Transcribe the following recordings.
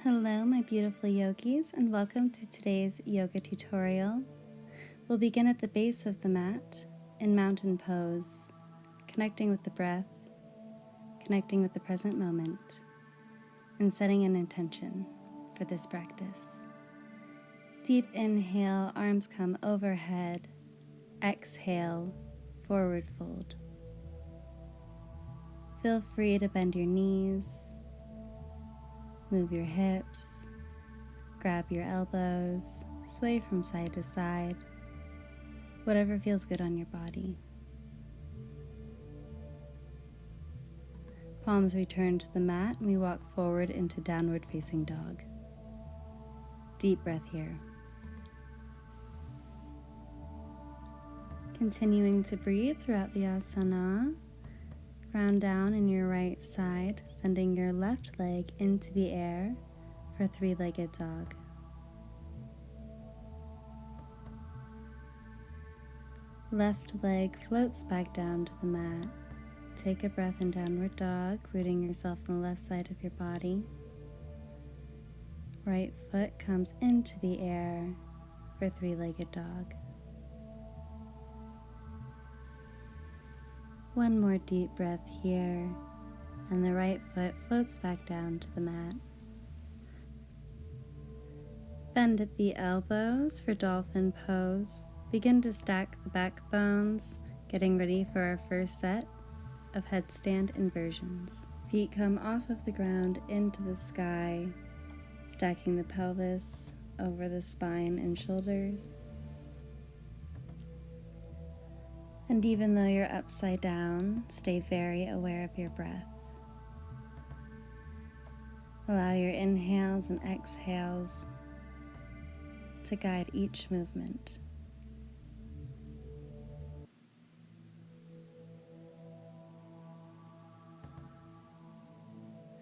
Hello, my beautiful yogis, and welcome to today's yoga tutorial. We'll begin at the base of the mat in mountain pose, connecting with the breath, connecting with the present moment, and setting an intention for this practice. Deep inhale, arms come overhead. Exhale, forward fold. Feel free to bend your knees, move your hips, grab your elbows, sway from side to side, whatever feels good on your body. Palms return to the mat and we walk forward into downward facing dog. Deep breath here. Continuing to breathe throughout the asana. Ground down in your right side, sending your left leg into the air for three-legged dog. Left leg floats back down to the mat. Take a breath in downward dog, rooting yourself on the left side of your body. Right foot comes into the air for three-legged dog. One more deep breath here, and the right foot floats back down to the mat. Bend at the elbows for dolphin pose. Begin to stack the back bones, getting ready for our first set of headstand inversions. Feet come off of the ground into the sky, stacking the pelvis over the spine and shoulders. And even though you're upside down, stay very aware of your breath. Allow your inhales and exhales to guide each movement.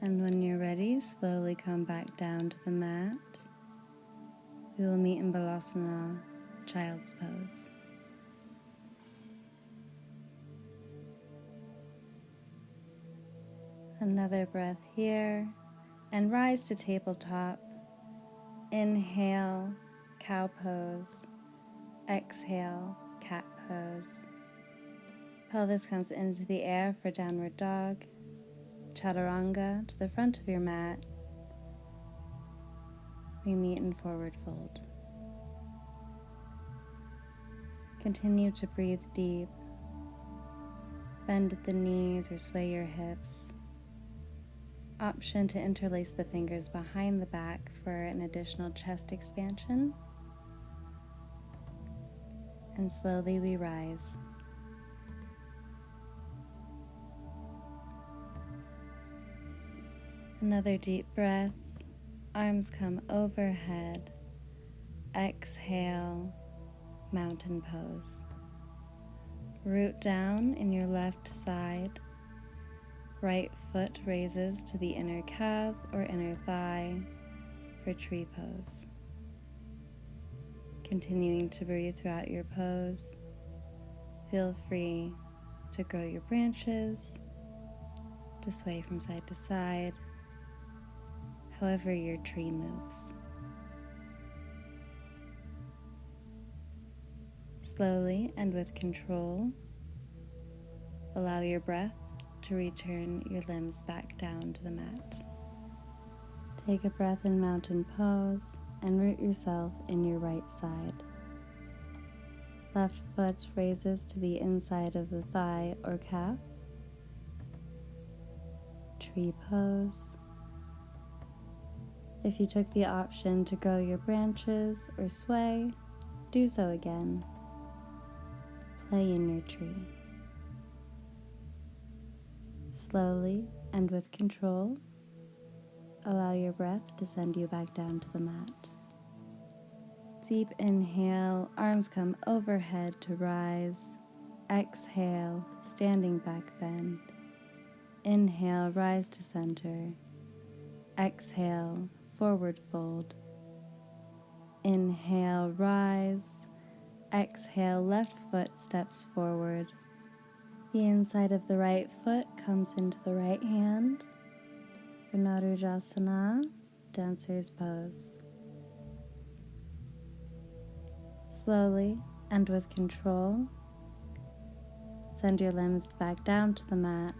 And when you're ready, slowly come back down to the mat. We will meet in Balasana, Child's Pose. Another breath here, and rise to tabletop. Inhale, cow pose. Exhale, cat pose. Pelvis comes into the air for downward dog. Chaturanga to the front of your mat. We meet in forward fold. Continue to breathe deep. Bend at the knees or sway your hips. Option to interlace the fingers behind the back for an additional chest expansion. And slowly we rise. Another deep breath. Arms come overhead. Exhale, mountain pose. Root down in your left side. Right foot raises to the inner calf or inner thigh for tree pose. Continuing to breathe throughout your pose. Feel free to grow your branches, to sway from side to side, however your tree moves. Slowly and with control, allow your breath to return your limbs back down to the mat. Take a breath in mountain pose and root yourself in your right side. Left foot raises to the inside of the thigh or calf. Tree pose. If you took the option to grow your branches or sway, do so again. Play in your tree. Slowly and with control, allow your breath to send you back down to the mat. Deep inhale, arms come overhead to rise. Exhale, standing back bend. Inhale, rise to center. Exhale, forward fold. Inhale, rise. Exhale, left foot steps forward. The inside of the right foot comes into the right hand for Narujasana. dancer's pose. Slowly and with control, send your limbs back down to the mat.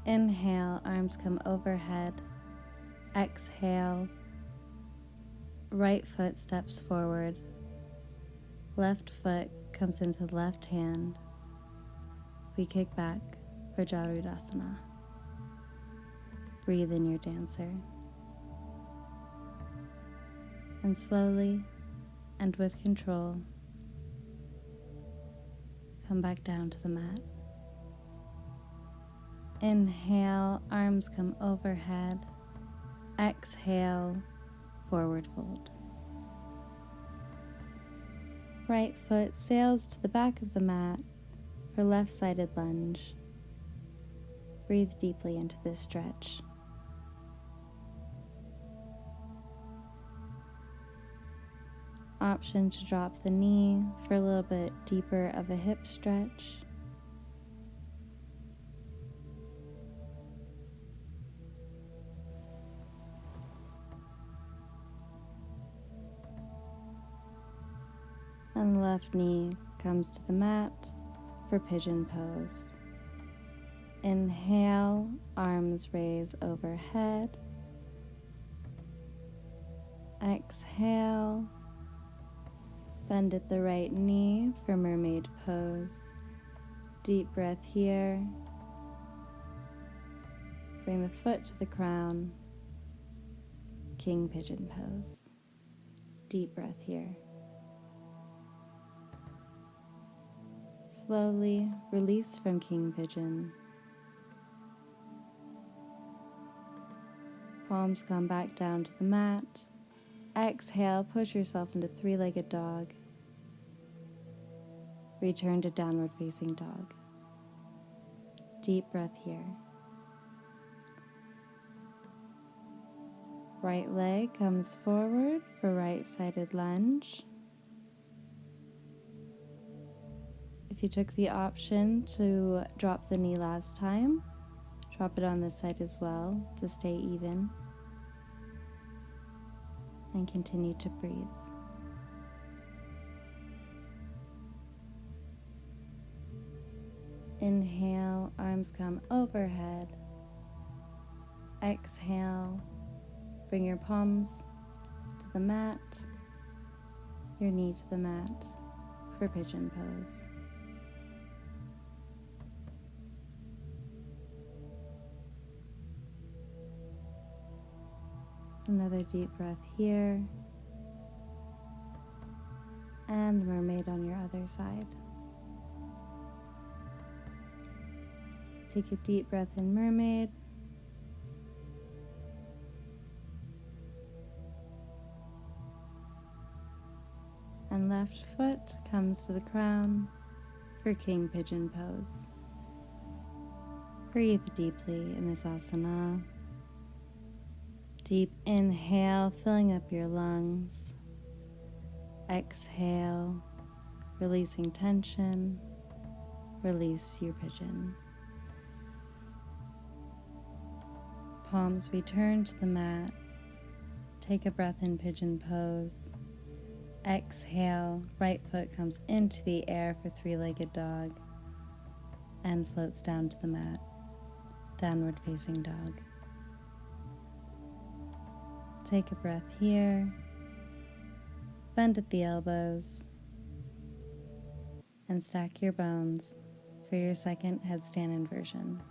Inhale, arms come overhead. Exhale, right foot steps forward. Left foot comes into the left hand. We kick back for Jarudasana. Breathe in your dancer. And slowly and with control, come back down to the mat. Inhale, arms come overhead. Exhale, forward fold. Right foot sails to the back of the mat for left-sided lunge. Breathe deeply into this stretch. Option to drop the knee for a little bit deeper of a hip stretch. And the left knee comes to the mat for pigeon pose. Inhale, arms raise overhead. Exhale, bend at the right knee for mermaid pose. Deep breath here. Bring the foot to the crown. King pigeon pose. Deep breath here. Slowly release from king pigeon. Palms come back down to the mat. Exhale, push yourself into three-legged dog. Return to downward facing dog. Deep breath here. Right leg comes forward for right-sided lunge. If you took the option to drop the knee last time, drop it on this side as well to stay even. And continue to breathe. Inhale, arms come overhead. Exhale, bring your palms to the mat, your knee to the mat for pigeon pose. Another deep breath here, and mermaid on your other side. Take a deep breath in mermaid. And left foot comes to the crown for king pigeon pose. Breathe deeply in this asana. Deep inhale, filling up your lungs. Exhale, releasing tension. Release your pigeon. Palms return to the mat. Take a breath in pigeon pose. Exhale, right foot comes into the air for three-legged dog and floats down to the mat. Downward facing dog. Take a breath here, bend at the elbows, and stack your bones for your second headstand inversion.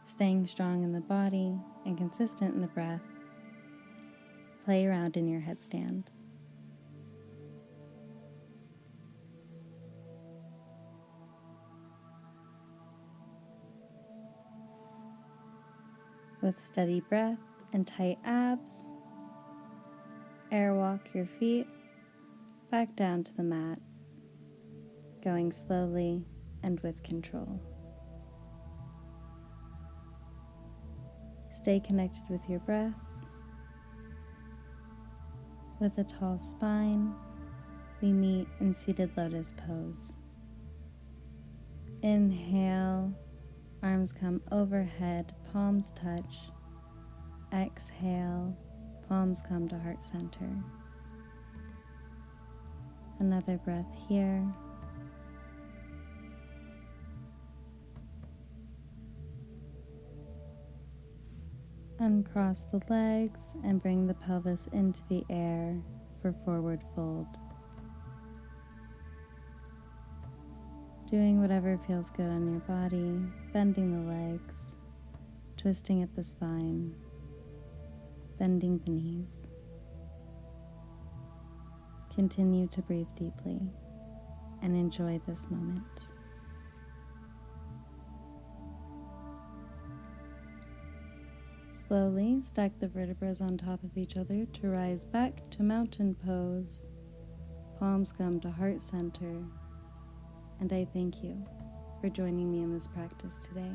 Staying strong in the body and consistent in the breath, play around in your headstand. With steady breath and tight abs, airwalk your feet back down to the mat, going slowly and with control. Stay connected with your breath. With a tall spine, we meet in seated lotus pose. Inhale, Arms come overhead, palms touch. Exhale, palms come to heart center. Another breath here. Uncross the legs and bring the pelvis into the air for forward fold. Doing whatever feels good on your body, bending the legs, twisting at the spine, bending the knees. Continue to breathe deeply and enjoy this moment. Slowly stack the vertebrae on top of each other to rise back to mountain pose. Palms come to heart center. And I thank you for joining me in this practice today.